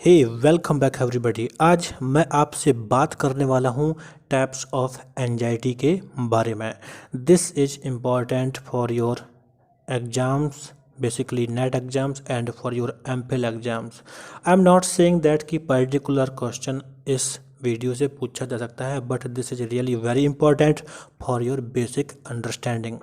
हे welcome back everybody. आज मैं आपसे बात करने वाला हूँ टाइप्स ऑफ एंजाइटी के बारे में। This is important for your exams, basically NET exams and for your MPhil exams. I am not saying that कि पर्टिकुलर क्वेश्चन इस वीडियो से पूछा जा सकता है, but this is really very important for your basic understanding.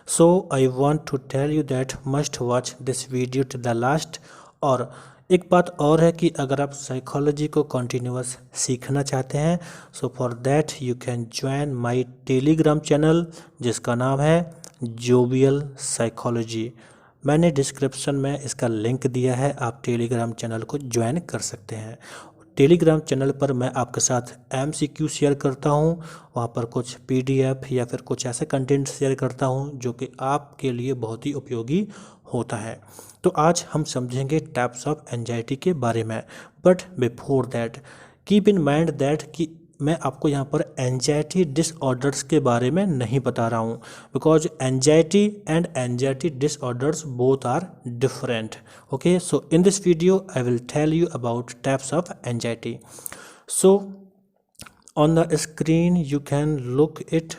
So I want to tell you that must watch this video to the last. और एक बात और है कि अगर आप साइकोलॉजी को कंटिन्यूअस सीखना चाहते हैं, so for that you can join my Telegram channel जिसका नाम है जोवियल साइकोलॉजी। मैंने डिस्क्रिप्शन में इसका लिंक दिया है, आप टेलीग्राम चैनल को ज्वाइन कर सकते हैं। टेलीग्राम चैनल पर मैं आपके साथ MCQ शेयर करता हूं, वहां पर कुछ PDF या फिर कुछ ऐसे कंटेंट शेयर करता हूं जो कि आपके लिए बहुत ही उपयोगी होता है। तो आज हम समझेंगे टाइप्स ऑफ एंजाइटी के बारे में, but before that keep in mind that कि मैं आपको यहाँ पर एंजाइटी डिसऑर्डर्स के बारे में नहीं बता रहा हूँ, because anxiety and anxiety disorders both are different. Okay, so in this video I will tell you about types of anxiety. So on the screen you can look it.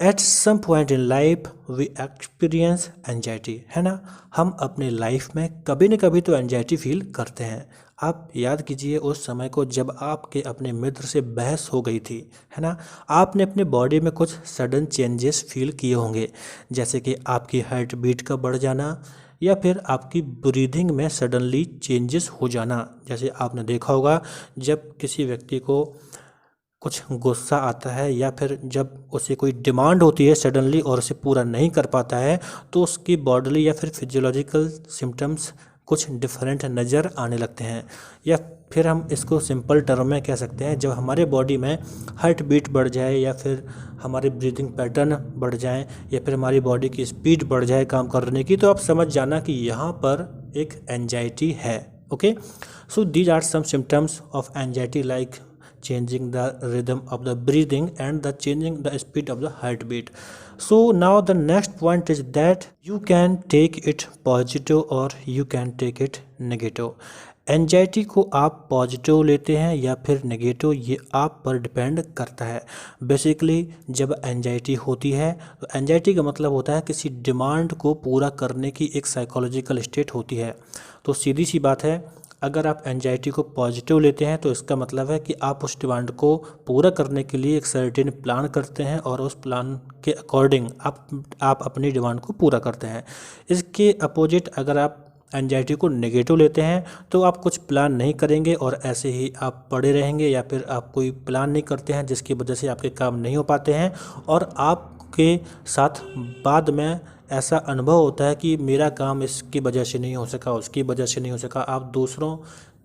At some point in life we experience anxiety, है ना। हम अपने life में कभी न कभी तो anxiety feel करते हैं। आप याद कीजिए उस समय को जब आपके अपने मित्र से बहस हो गई थी, है ना। आपने अपने बॉडी में कुछ सडन चेंजेस फील किए होंगे, जैसे कि आपकी हार्ट बीट का बढ़ जाना या फिर आपकी ब्रीदिंग में सडनली चेंजेस हो जाना। जैसे आपने देखा होगा जब किसी व्यक्ति को कुछ गुस्सा आता है या फिर जब उसे कोई डिमांड होती है सडनली और उसे पूरा नहीं कर पाता है, तो उसकी बॉडली या फिर फिजियोलॉजिकल सिम्टम्स कुछ डिफरेंट नज़र आने लगते हैं। या फिर हम इसको सिंपल टर्म में कह सकते हैं, जब हमारे बॉडी में हार्ट बीट बढ़ जाए या फिर हमारे ब्रीदिंग पैटर्न बढ़ जाए या फिर हमारी बॉडी की स्पीड बढ़ जाए काम करने की, तो आप समझ जाना कि यहाँ पर एक एंजाइटी है। Okay, so these are some symptoms of anxiety like changing the rhythm of the breathing and the changing the speed of the heartbeat. So now the next point is that you can take it positive or you can take it negative. Anxiety को आप positive लेते हैं या फिर negative, ये आप पर depend करता है। बेसिकली जब एंजाइटी होती है तो एंजाइटी का मतलब होता है किसी डिमांड को पूरा करने की एक साइकोलॉजिकल स्टेट होती है। तो सीधी सी बात है, अगर आप एंजाइटी को पॉजिटिव लेते हैं तो इसका मतलब है कि आप उस डिमांड को पूरा करने के लिए एक सर्टेन प्लान करते हैं और उस प्लान के अकॉर्डिंग आप अपनी डिमांड को पूरा करते हैं। इसके अपोजिट अगर आप एंजाइटी को नेगेटिव लेते हैं तो आप कुछ प्लान नहीं करेंगे और ऐसे ही आप पड़े रहेंगे, या फिर आप कोई प्लान नहीं करते हैं जिसकी वजह से आपके काम नहीं हो पाते हैं और आपके साथ बाद में ऐसा अनुभव होता है कि मेरा काम इसकी वजह से नहीं हो सका, उसकी वजह से नहीं हो सका। आप दूसरों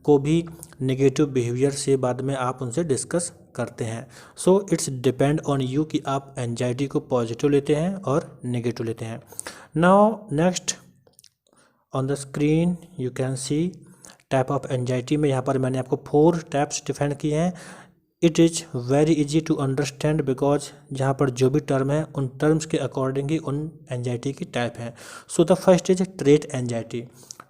को भी नेगेटिव बिहेवियर से बाद में आप उनसे डिस्कस करते हैं। So it's depend on you कि आप एंजाइटी को पॉजिटिव लेते हैं और नेगेटिव लेते हैं। Now next on the screen you can see type of anxiety में यहाँ पर मैंने आपको 4 टाइप्स डिफाइन किए हैं। It is very easy to understand because जहाँ पर जो भी टर्म है उन टर्म्स के अकॉर्डिंग ही उन एंजाइटी की टाइप हैं। So the first is trait anxiety.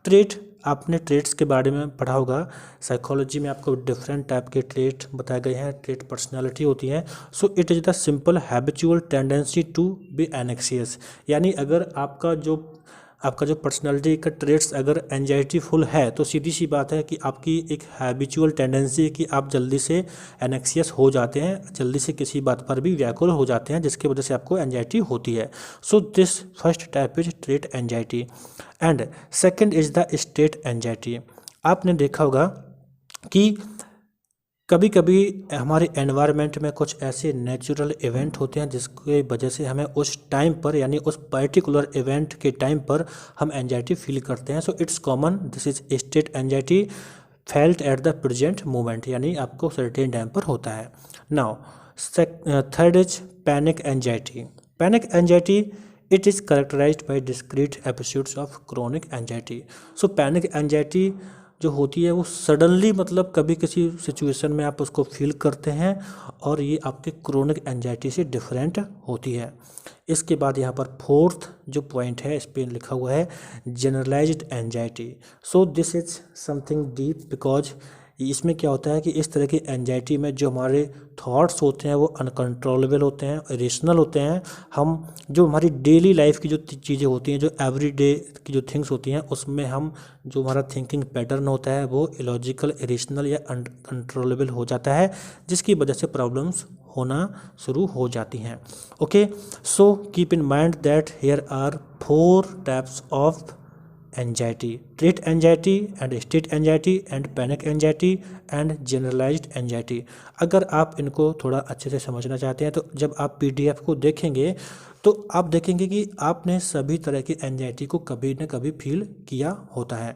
Trait, आपने ट्रेट्स के बारे में पढ़ा होगा, साइकोलॉजी में आपको डिफरेंट टाइप के ट्रेट बताए गए हैं, ट्रेट पर्सनालिटी होती हैं। So it is the simple habitual tendency to be anxious, यानी अगर आपका जो पर्सनालिटी का ट्रेट्स अगर एंजाइटी फुल है तो सीधी सी बात है कि आपकी एक हैबिचुअल टेंडेंसी है कि आप जल्दी से एनेक्सियस हो जाते हैं, जल्दी से किसी बात पर भी व्याकुल हो जाते हैं जिसकी वजह से आपको एंजाइटी होती है। So this first type is trait anxiety and second is the state anxiety. आपने देखा होगा कि कभी कभी हमारे एनवायरनमेंट में कुछ ऐसे नेचुरल इवेंट होते हैं जिसकी वजह से हमें उस टाइम पर, यानी उस पर्टिकुलर इवेंट के टाइम पर हम एंजाइटी फील करते हैं। So it's common, this is state anxiety felt at the present moment, यानी आपको सर्टेन टाइम पर होता है। Now third is panic anxiety. Panic anxiety it is characterised by discrete episodes of chronic anxiety. So panic anxiety जो होती है वो suddenly मतलब कभी किसी सिचुएशन में आप उसको फील करते हैं और ये आपके क्रोनिक एंजाइटी से डिफरेंट होती है। इसके बाद यहाँ पर फोर्थ जो पॉइंट है इस पर लिखा हुआ है generalised anxiety. So this is something deep because इसमें क्या होता है कि इस तरह की एंजाइटी में जो हमारे थॉट्स होते हैं वो अनकंट्रोलेबल होते हैं, इरेशनल होते हैं। हम जो हमारी डेली लाइफ की जो चीज़ें होती हैं, जो एवरी डे की जो थिंग्स होती हैं, उसमें हम जो हमारा थिंकिंग पैटर्न होता है वो इलॉजिकल, इरेशनल या अनकंट्रोलेबल हो जाता है, जिसकी वजह से प्रॉब्लम्स होना शुरू हो जाती हैं। Okay, so keep in mind that here are 4 types of anxiety: trait anxiety and state anxiety and panic anxiety and generalised anxiety. अगर आप इनको थोड़ा अच्छे से समझना चाहते हैं तो जब आप पीडीएफ को देखेंगे तो आप देखेंगे कि आपने सभी तरह की एंजाइटी को कभी न कभी फील किया होता है।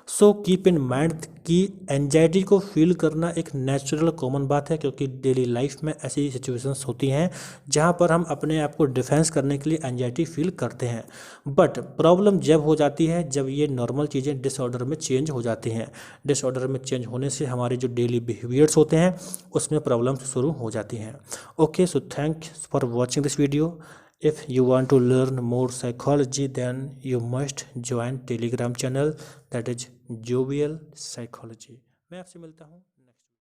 सो कीप इन माइंड कि एंजाइटी को फील करना एक नेचुरल कॉमन बात है, क्योंकि डेली लाइफ में ऐसी सिचुएशंस होती हैं जहां पर हम अपने आप को डिफेंस करने के लिए एंजाइटी फील करते हैं। बट प्रॉब्लम जब हो जाती है जब ये नॉर्मल चीज़ें डिसऑर्डर में चेंज हो जाती हैं। डिसऑर्डर में चेंज होने से हमारे जो डेली बिहेवियर्स होते हैं उसमें प्रॉब्लम्स शुरू हो जाती हैं। Okay, so thanks for watching this video. If you want to learn more psychology, then you must join Telegram channel, that is Jovial Psychology। मैं आपसे मिलता हूँ।